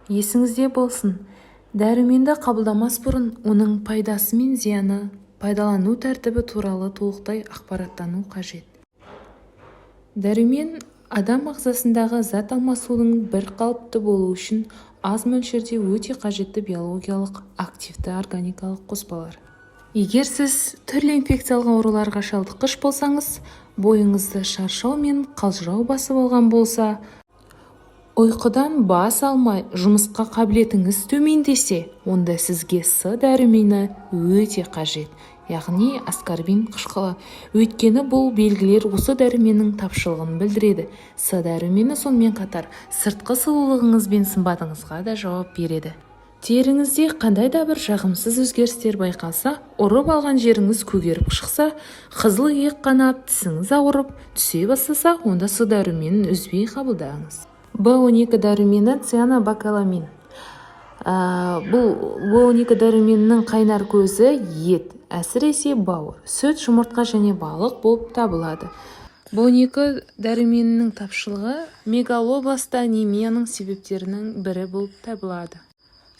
Есіңізде болсын, дәруменді қабылдамас бұрын оның пайдасы мен зияны, пайдалану тәртібі туралы толықтай ақпараттану қажет. Дәрумен адам ағзасындағы зат алмасудың бір қалыпты болу үшін аз мөлшерде өте қажетті биологиялық активті органикалық қоспалар. Егер сіз түрлі инфекциялық ауруларға шалдыққыш болсаңыз, бойыңызды шаршау мен қалжырау басып алған болса, ұйқыдан бас алмай жұмысқа қабілетіңіз төмендесе, онда сізге С дәрумені өте қажет, яғни аскорбин қышқылы. Өйткені бұл белгілер осы дәруменнің тапшылығын білдіреді. С дәрумені сонымен қатар сыртқы сұлулығыңыз бен сымбатыңызға да жауап береді. Теріңізде қандай да бір жағымсыз өзгерістер байқалса, ұрып алған жеріңіз көгеріп шықса, қызыл иек қанап, тісіңіз ауырып түсе бастаса, онда С дәруменін үзбей қабылдаңыз. В12 дәрумені цианобакаламин. Бұл В12 дәруменінің қайнар көзі ет, әсіресе бауыр, сүт, жұмыртқа және балық болып табылады. В12 дәруменінің тапшылығы мегалобластта анемияның себептерінің бірі болып табылады.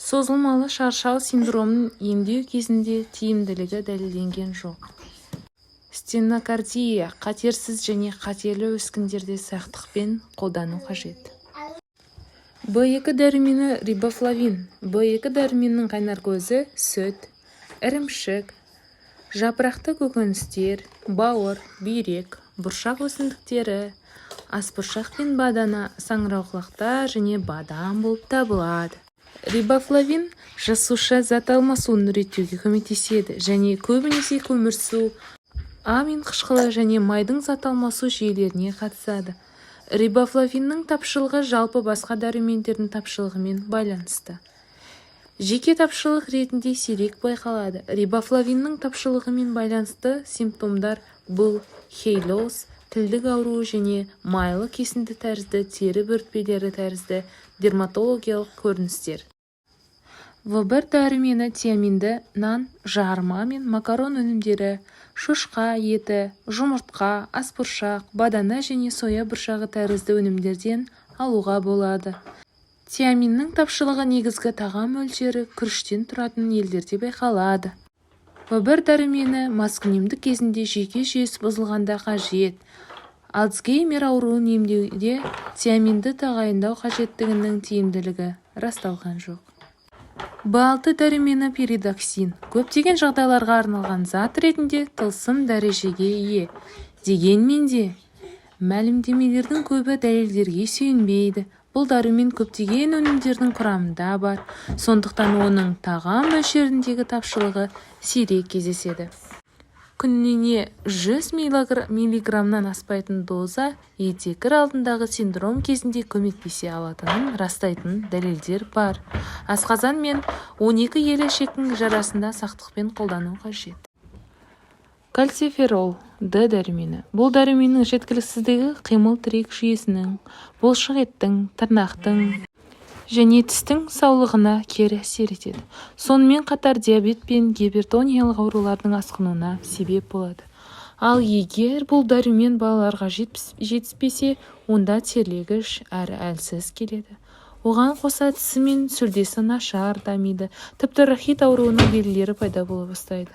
Созылмалы шаршау синдромын емдеу кезінде тиімділігі дәлелденген жоқ. Стенокардия қатерсіз және қатерлі өскіндерде сақтықпен қолдану қажет. В2 дәрумені рибофлавин. В2 дәруменінің қайнар көзі сүт, ірімшік, жапырақты көкөністер, бауыр, бүйрек, бұршақ өсімдіктері, асбұршақ пен бадана, саңырауқұлақтар және бадам болып табылады. Рибофлавин жасуша зат алмасуын реттеуге көмектеседі және көбінесе көмірсу, амин қышқылы және майдың зат алмасу жүйелеріне қатысады. Рибофлавиннің тапшылығы жалпы басқа дәрумендердің тапшылығымен байланысты. Жеке тапшылық ретінде сирек байқалады. Рибофлавиннің тапшылығымен байланысты симптомдар бұл хейлоз, тілдік ауруы және майлы кесінді тәрізді тері бөртпелері тәрізді дерматологиялық көріністер. В1 дәрумені тиаминді нан, жарма мен макарон өнімдері, шошқа еті, жұмыртқа, асбұршақ, бадана және соя бұршағы тәрізді өнімдерден алуға болады. Тиаминнің тапшылығы негізгі тағам мөлшері күріштен тұратын елдерде байқалады. В1 дәрумені маскүнемдік кезінде жүйке жүйесі бұзылғанда қажет. Альцгеймер ауруын емдеуде тиаминді тағайындау қажеттігінің тиімділігі расталған жоқ. В6 дәрумені пиридоксин. Көптеген жағдайларға арналған зат ретінде тылсым дәрежеге ие. Дегенмен де, мәлімдемелердің көбі дәлелдерге сүйенбейді. Бұл дәрумен көптеген өнімдердің құрамында бар, сондықтан оның тағам мөлшеріндегі тапшылығы сирек кездеседі. Күніне 100 миллиграммнан аспайтын доза етекір алдындағы синдром кезінде көмектесе алатынын растайтын дәлелдер бар. Асқазан мен 12 елешектің жарасында сақтықпен қолдану қажет. Кальциферол Д дәрумені. Бұл дәруменнің жеткіліксіздігі қимыл тірек жүйесінің, бұлшық еттің, тырнақтың және тістің саулығына кері әсер етеді. Сонымен қатар диабет пен гипертониялық аурулардың асқынуына себеп болады. Ал егер бұл дәрумен балаларға жетіспесе, онда терлегіш әрі әлсіз келеді. Оған қоса тісі мен сүлдесі нашар дамиды, тіпті рахит ауруының белгілері пайда бола бастайды.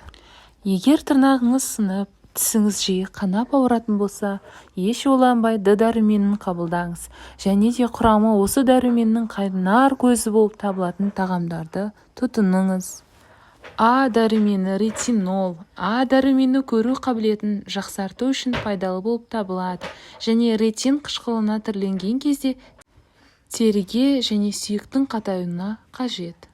Егер тырнағыңыз сынып, тісіңіз жиі қанап ауыратын болса, еш ойланбай Д дәруменін қабылдаңыз. Және де құрамы осы дәруменнің қайнар көзі болып табылатын тағамдарды тұтыныңыз. А дәрумені ретинол. А дәрумені көру қабілетін жақсарту үшін пайдалы болып табылады және ретин қышқылына түрленген кезде теріге және сүйектің қатаюына қажет.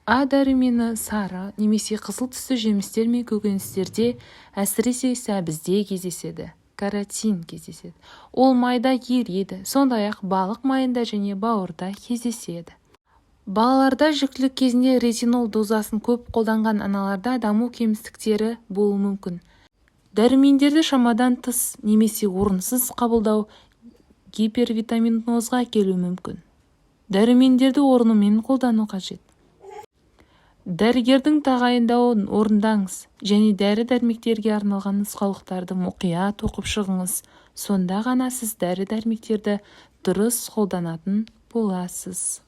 А дәрумені сары немесе қызыл түсті жемістер мен көкөністерде, әсіресе сәбізде кездеседі. Каротин кездеседі. Ол майда ереді, сондай-ақ балық майында және бауырда кездеседі. Балаларда жүктілік кезінде ретинол дозасын көп қолданған аналарда даму кемістіктері болуы мүмкін. Дәрумендерді шамадан тыс немесе орынсыз қабылдау гипервитаминозға әкелуі мүмкін. Дәрумендерді орнымен қолдану қажет. Дәрігердің тағайындауын орындаңыз және дәрі-дәрмектерге арналған нұсқаулықтарды мұқият оқып шығыңыз. Сонда ғана сіз дәрі-дәрмектерді дұрыс қолданатын боласыз.